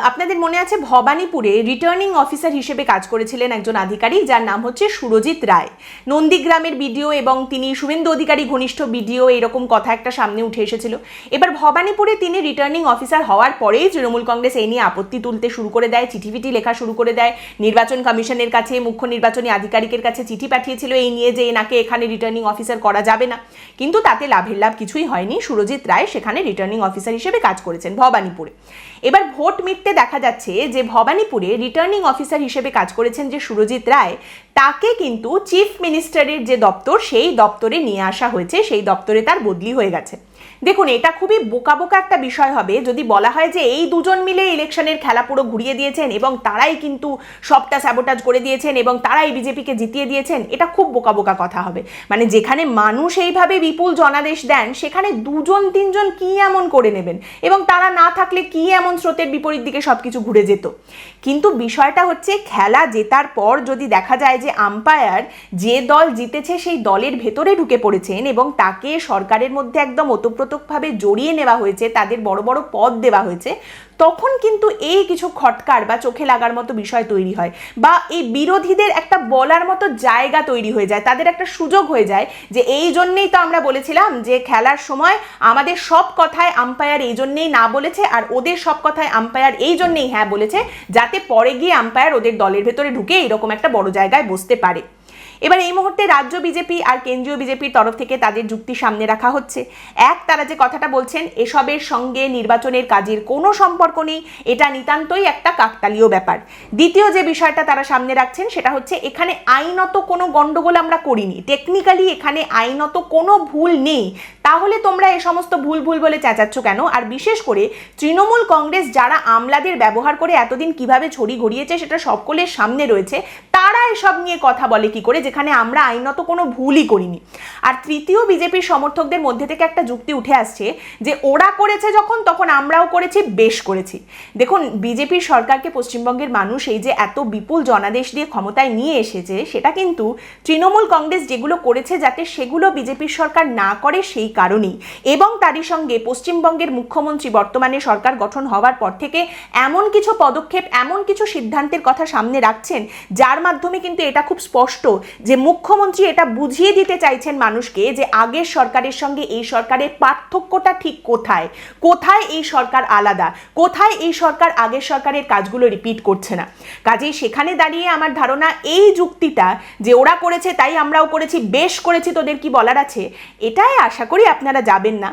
আপনাদের মনে আছে ভবানীপুরে রিটার্নিং অফিসার হিসেবে কাজ করেছিলেন একজন আধিকারিক, যার নাম হচ্ছে সুরজিৎ রায়। নন্দীগ্রামের বিডিও এবং তিনি শুভেন্দু অধিকারী ঘনিষ্ঠ বিডিও, এরকম কথা একটা সামনে উঠে এসেছিল। এবার ভবানীপুরে তিনি রিটার্নিং অফিসার হওয়ার পরেই তৃণমূল কংগ্রেস এই নিয়ে আপত্তি তুলতে শুরু করে দেয়, চিঠিফিটি লেখা শুরু করে দেয়। নির্বাচন কমিশনের কাছে, মুখ্য নির্বাচনী আধিকারিকের কাছে চিঠি পাঠিয়েছিল এই নিয়ে যে এনাকে এখানে রিটার্নিং অফিসার করা যাবে না। কিন্তু তাতে লাভের লাভ কিছুই হয়নি। সুরজিৎ রায় সেখানে রিটার্নিং অফিসার হিসেবে কাজ করেছেন ভবানীপুরে। এবার ভোট মিটতে দেখা যাচ্ছে যে ভবানীপুরে রিটার্নিং অফিসার হিসেবে কাজ করেছেন যে সুরজিৎ রায়, তাকে কিন্তু চিফ মিনিস্টারের যে দপ্তর সেই দপ্তরে নিয়ে আসা হয়েছে, সেই দপ্তরে তার বদলি হয়ে গেছে। দেখুন, এটা খুবই বোকা বোকা একটা বিষয় হবে যদি বলা হয় যে এই দুজন মিলে ইলেকশনের খেলা পুরো ঘুরিয়ে দিয়েছেন এবং তারাই কিন্তু সবটা স্যাবোটাজ করে দিয়েছেন এবং তারাই বিজেপিকে জিতিয়ে দিয়েছেন। এটা খুব বোকা বোকা কথা হবে। মানে যেখানে মানুষ এইভাবে বিপুল জনাদেশ দেন, সেখানে দুজন তিনজন কি এমন করে নেবেন এবং তারা না থাকলে কি এমন স্রোতের বিপরীত দিকে সবকিছু ঘুরে যেত। কিন্তু বিষয়টা হচ্ছে, খেলা জেতার পর যদি দেখা যায় যে আম্পায়ার যে দল জিতেছে সেই দলের ভেতরে ঢুকে পড়েছেন এবং তাকে সরকারের মধ্যে একদম ওতপ্রোতভাবে জড়িয়ে নেওয়া হয়েছে, তাদের বড় বড় পদ দেওয়া হয়েছে, তখন কিন্তু এই কিছু খটকার বা চোখে লাগার মতো বিষয় তৈরি হয়, বা এই বিরোধীদের একটা বলার মতো জায়গা তৈরি হয়ে যায়, তাদের একটা সুযোগ হয়ে যায় যে এই জন্যেই তো আমরা বলেছিলাম যে খেলার সময় আমাদের সব কথায় আম্পায়ার এই জন্যেই না বলেছে আর ওদের সব কথায় আম্পায়ার এই জন্যেই হ্যাঁ বলেছে, যাতে পরে গিয়ে আম্পায়ার ওদের দলের ভেতরে ঢুকে এরকম একটা বড় জায়গায় বসতে পারে। এবার এই মুহূর্তে রাজ্য বিজেপি আর কেন্দ্রীয় বিজেপির তরফ থেকে তাদের যুক্তি সামনে রাখা হচ্ছে। এক, তারা যে কথাটা বলছেন এসবের সঙ্গে নির্বাচনের কাজের কোনো সম্পর্ক নেই, এটা নিতান্তই একটা কাকতালীয় ব্যাপার। দ্বিতীয় যে বিষয়টা তারা সামনে রাখছেন সেটা হচ্ছে এখানে আইনত কোনো গন্ডগোল আমরা করিনি, টেকনিক্যালি এখানে আইনত কোনো ভুল নেই, তাহলে তোমরা এই সমস্ত ভুল ভুল বলে চেঁচাচ্ছ কেন? আর বিশেষ করে তৃণমূল কংগ্রেস যারা আমলাদের ব্যবহার করে এতদিন কিভাবে ছড়ি ঘড়িয়েছে সেটা সকলের সামনে রয়েছে, তারা এসব নিয়ে কথা বলে কি করে যেখানে আমরা আইনত কোনো ভুলই করিনি। আর তৃতীয়, বিজেপির সমর্থকদের মধ্যে থেকে একটা যুক্তি উঠে আসছে যে ওরা করেছে যখন, তখন আমরাও করেছি, বেশ করেছি। দেখুন, বিজেপির সরকারকে পশ্চিমবঙ্গের মানুষ এই যে এত বিপুল জনাদেশ দিয়ে ক্ষমতায় নিয়ে এসেছে, সেটা কিন্তু তৃণমূল কংগ্রেস যেগুলো করেছে যাতে সেগুলো বিজেপির সরকার না করে সেই কারণেই। এবং তারই সঙ্গে পশ্চিমবঙ্গের মুখ্যমন্ত্রী বর্তমানে সরকার গঠন হওয়ার পর থেকে এমন কিছু পদক্ষেপ, এমন কিছু সিদ্ধান্তের কথা সামনে রাখছেন যার মাধ্যমে কিন্তু এটা খুব স্পষ্ট যে মুখ্যমন্ত্রী এটা বুঝিয়ে দিতে চাইছেন মানুষকে যে আগের সরকারের সঙ্গে এই সরকারের পার্থক্যটা ঠিক কোথায়, কোথায় এই সরকার আলাদা, কোথায় এই সরকার আগের সরকারের কাজগুলো রিপিট করছে না। কাজেই সেখানে দাঁড়িয়ে আমার ধারণা এই যুক্তিটা যে ওরা করেছে তাই আমরাও করেছি, বেশ করেছি, তোদের কি বলার আছে, এটাই আশা করি আপনারা যাবেন না।